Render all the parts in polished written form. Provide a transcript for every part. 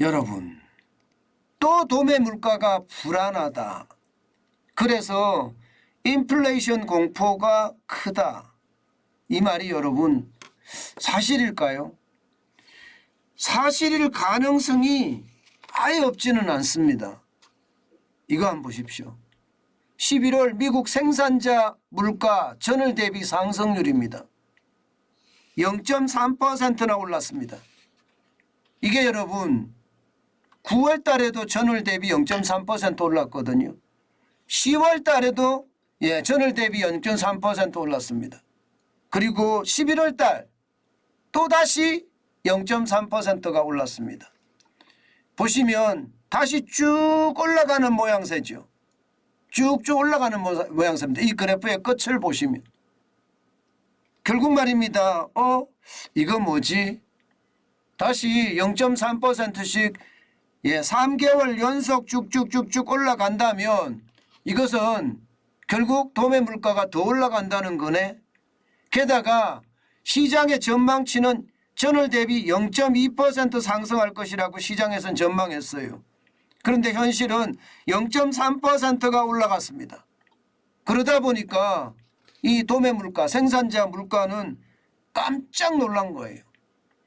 여러분, 또 도매 물가가 불안하다. 그래서 인플레이션 공포가 크다. 이 말이 여러분 사실일까요? 사실일 가능성이 아예 없지는 않습니다. 이거 한번 보십시오. 11월 미국 생산자 물가 전월 대비 상승률입니다. 0.3%나 올랐습니다. 이게 여러분 9월 달에도 전월 대비 0.3% 올랐거든요. 10월 달에도 전월 대비 0.3% 올랐습니다. 그리고 11월 달 또다시 0.3%가 올랐습니다. 보시면 다시 쭉 올라가는 모양새죠. 쭉쭉 올라가는 모양새입니다. 이 그래프의 끝을 보시면 결국 말입니다. 이거 뭐지? 다시 0.3%씩 3개월 연속 쭉쭉쭉쭉 올라간다면 이것은 결국 도매 물가가 더 올라간다는 거네. 게다가 시장의 전망치는 전월 대비 0.2% 상승할 것이라고 시장에서는 전망했어요. 그런데 현실은 0.3%가 올라갔습니다. 그러다 보니까 이 도매 물가, 생산자 물가는 깜짝 놀란 거예요.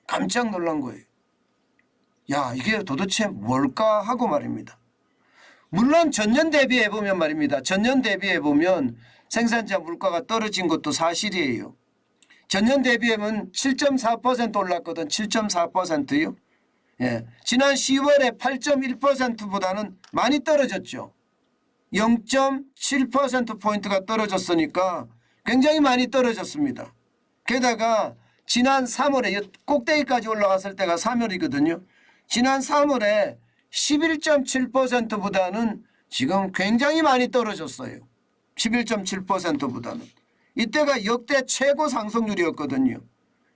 깜짝 놀란 거예요. 야, 이게 도대체 뭘까 하고 말입니다. 물론 전년 대비해 보면 말입니다. 전년 대비해 보면 생산자 물가가 떨어진 것도 사실이에요. 전년 대비하면 7.4% 올랐거든. 7.4%요. 지난 10월에 8.1%보다는 많이 떨어졌죠. 0.7%포인트가 떨어졌으니까 굉장히 많이 떨어졌습니다. 게다가 지난 3월에 꼭대기까지 올라갔을 때가 3월이거든요. 지난 3월에 11.7%보다는 지금 굉장히 많이 떨어졌어요. 11.7%보다는. 이때가 역대 최고 상승률이었거든요.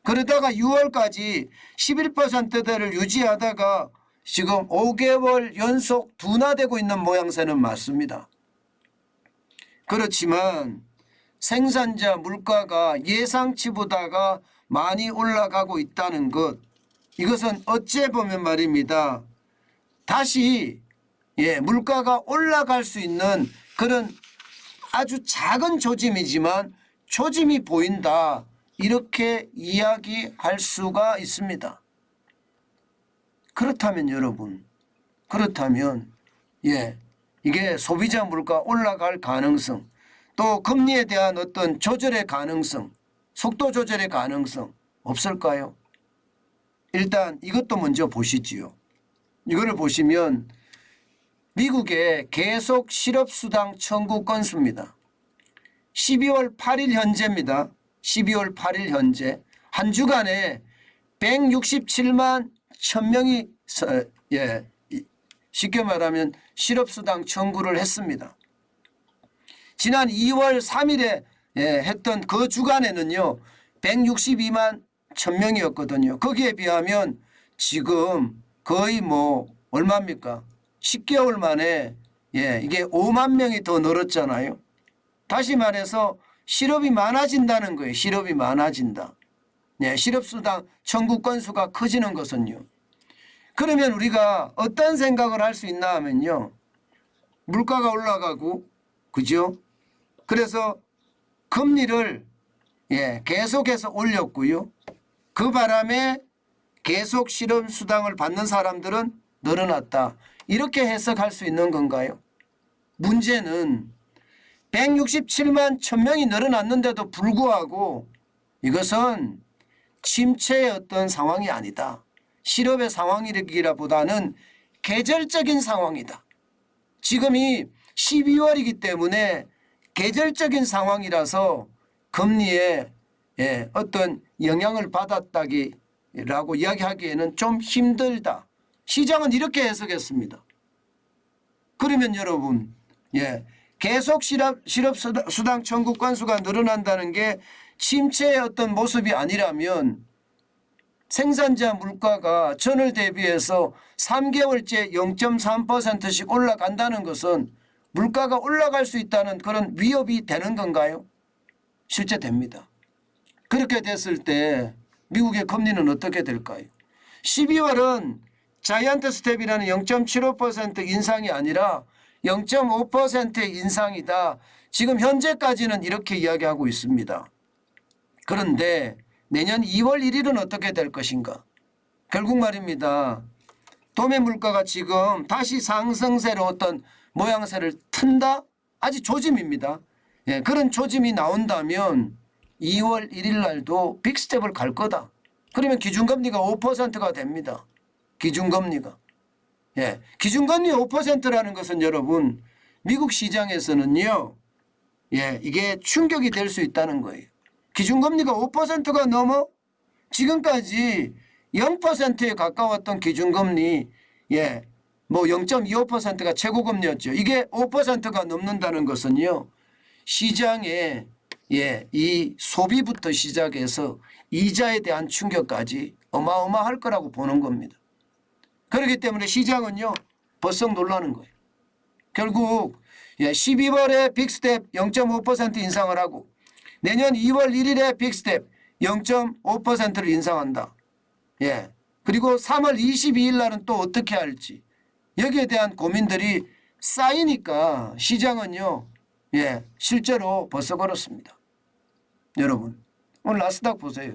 그러다가 6월까지 11%대를 유지하다가 지금 5개월 연속 둔화되고 있는 모양새는 맞습니다. 그렇지만 생산자 물가가 예상치보다가 많이 올라가고 있다는 것, 이것은 어째 보면 말입니다. 다시 물가가 올라갈 수 있는 그런 아주 작은 조짐이지만 조짐이 보인다. 이렇게 이야기할 수가 있습니다. 그렇다면 여러분, 그렇다면 이게 소비자 물가 올라갈 가능성, 또 금리에 대한 어떤 조절의 가능성, 속도 조절의 가능성 없을까요? 일단 이것도 먼저 보시지요. 이거를 보시면 미국의 계속 실업수당 청구 건수입니다. 12월 8일 현재입니다. 12월 8일 현재 한 주간에 167만 1000명이 쉽게 말하면 실업수당 청구를 했습니다. 지난 2월 3일에 했던 그 주간에는요 162만 1000명이었거든요. 거기에 비하면 지금 거의 얼마입니까? 10개월 만에 이게 5만 명이 더 늘었잖아요. 다시 말해서 실업이 많아진다는 거예요. 실업이 많아진다. 실업수당 청구 건수가 커지는 것은요. 그러면 우리가 어떤 생각을 할 수 있나 하면요. 물가가 올라가고 그죠? 그래서 금리를 계속해서 올렸고요. 그 바람에 계속 실업수당을 받는 사람들은 늘어났다. 이렇게 해석할 수 있는 건가요? 문제는 167만 1000명이 늘어났는데도 불구하고 이것은 침체의 어떤 상황이 아니다. 실업의 상황이라기보다는 계절적인 상황이다. 지금이 12월이기 때문에 계절적인 상황이라서 금리에 어떤 영향을 받았다기라고 이야기하기에는 좀 힘들다. 시장은 이렇게 해석했습니다. 그러면 여러분 계속 실업수당 청구 건수가 늘어난다는 게 침체의 어떤 모습이 아니라면 생산자 물가가 전월 대비해서 3개월째 0.3%씩 올라간다는 것은 물가가 올라갈 수 있다는 그런 위협이 되는 건가요? 실제 됩니다. 그렇게 됐을 때 미국의 금리는 어떻게 될까요? 12월은 자이언트 스텝이라는 0.75% 인상이 아니라 0.5%의 인상이다. 지금 현재까지는 이렇게 이야기하고 있습니다. 그런데 내년 2월 1일은 어떻게 될 것인가? 결국 말입니다. 도매 물가가 지금 다시 상승세로 어떤 모양새를 튼다? 아직 조짐입니다. 예, 그런 조짐이 나온다면 2월 1일 날도 빅스텝을 갈 거다. 그러면 기준금리가 5%가 됩니다. 기준금리가. 예, 기준금리 5%라는 것은 여러분 미국 시장에서는요. 예, 이게 충격이 될 수 있다는 거예요. 기준금리가 5%가 넘어 지금까지 0%에 가까웠던 기준금리 예, 뭐 0.25%가 최고금리였죠. 이게 5%가 넘는다는 것은요. 시장에 예, 이 소비부터 시작해서 이자에 대한 충격까지 어마어마할 거라고 보는 겁니다. 그렇기 때문에 시장은요. 벌썩 놀라는 거예요. 결국 12월에 빅스텝 0.5% 인상을 하고 내년 2월 1일에 빅스텝 0.5%를 인상한다. 예. 그리고 3월 22일 날은 또 어떻게 할지 여기에 대한 고민들이 쌓이니까 시장은요. 예, 실제로 벌써 걸었습니다. 여러분 오늘 나스닥 보세요.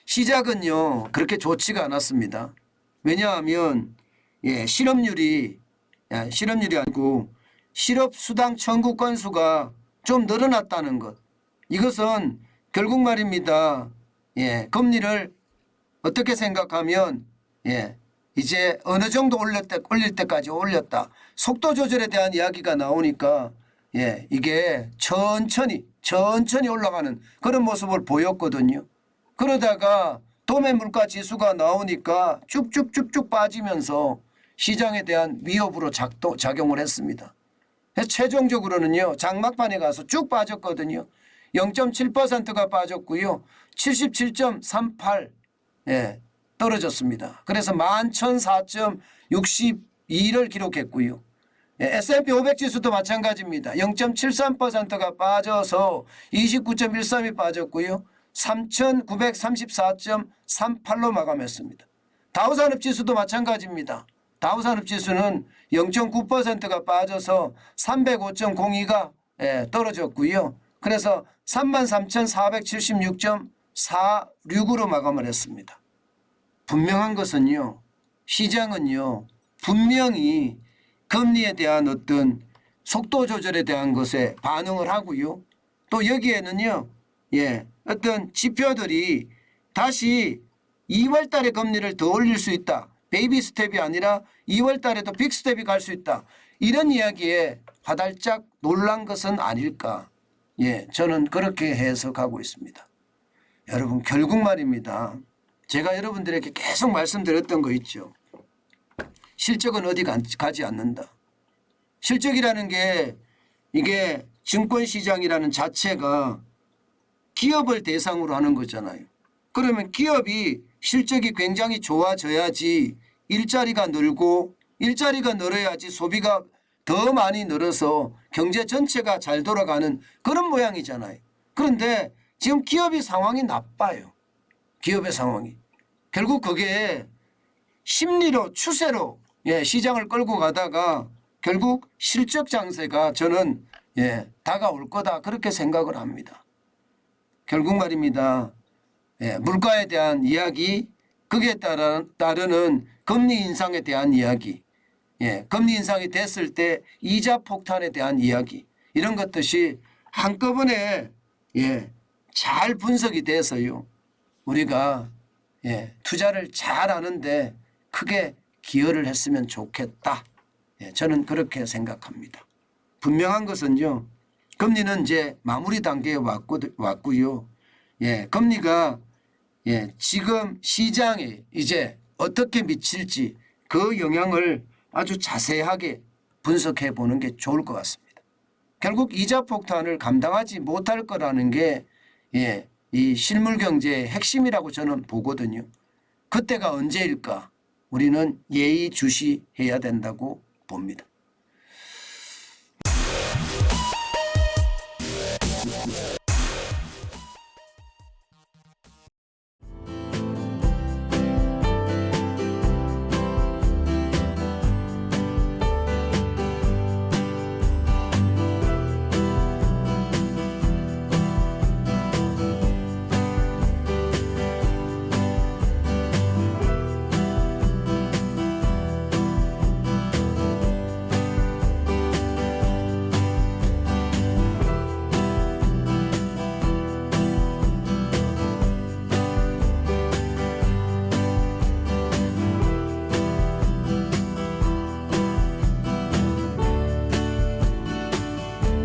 시작은요 그렇게 좋지가 않았습니다. 왜냐하면 예, 실업률이 아니고 실업수당 청구 건수가 좀 늘어났다는 것. 이것은 결국 말입니다. 예, 금리를 어떻게 생각하면 예, 이제 어느 정도 올릴 때까지 올렸다. 속도 조절에 대한 이야기가 나오니까 예, 이게 천천히 올라가는 그런 모습을 보였거든요. 그러다가 도매 물가 지수가 나오니까 쭉쭉쭉쭉 빠지면서 시장에 대한 위협으로 작용을 했습니다. 최종적으로는요. 장막판에 가서 쭉 빠졌거든요. 0.7%가 빠졌고요. 77.38 예, 떨어졌습니다. 그래서 11,004.62를 기록했고요. 예, S&P 500 지수도 마찬가지입니다. 0.73%가 빠져서 29.13이 빠졌고요. 3,934.38로 마감했습니다. 다우산업지수도 마찬가지입니다. 다우산업지수는 0.9%가 빠져서 305.02가 떨어졌고요. 그래서 33,476.46으로 마감을 했습니다. 분명한 것은요. 시장은요. 분명히 금리에 대한 어떤 속도 조절에 대한 것에 반응을 하고요. 또 여기에는요. 예, 어떤 지표들이 다시 2월 달에 금리를 더 올릴 수 있다. 베이비 스텝이 아니라 2월 달에도 빅 스텝이 갈 수 있다. 이런 이야기에 화달짝 놀란 것은 아닐까. 예, 저는 그렇게 해석하고 있습니다. 여러분 결국 말입니다. 제가 여러분들에게 계속 말씀드렸던 거 있죠. 실적은 어디 가지 않는다. 실적이라는 게 이게 증권시장이라는 자체가 기업을 대상으로 하는 거잖아요. 그러면 기업이 실적이 굉장히 좋아져야지 일자리가 늘고 일자리가 늘어야지 소비가 더 많이 늘어서 경제 전체가 잘 돌아가는 그런 모양이잖아요. 그런데 지금 기업의 상황이 나빠요. 기업의 상황이. 결국 그게 심리로 추세로 예, 시장을 끌고 가다가 결국 실적 장세가 저는 예, 다가올 거다 그렇게 생각을 합니다. 결국 말입니다. 예, 물가에 대한 이야기, 거기에 따르는 금리 인상에 대한 이야기, 예, 금리 인상이 됐을 때 이자 폭탄에 대한 이야기 이런 것들이 한꺼번에 예, 잘 분석이 돼서요. 우리가 예, 투자를 잘 하는데 크게 기여를 했으면 좋겠다. 예, 저는 그렇게 생각합니다. 분명한 것은요. 금리는 이제 마무리 단계에 왔고요. 예, 금리가 예, 지금 시장에 이제 어떻게 미칠지 그 영향을 아주 자세하게 분석해 보는 게 좋을 것 같습니다. 결국 이자 폭탄을 감당하지 못할 거라는 게 예, 이 실물 경제의 핵심이라고 저는 보거든요. 그때가 언제일까? 우리는 예의주시해야 된다고 봅니다.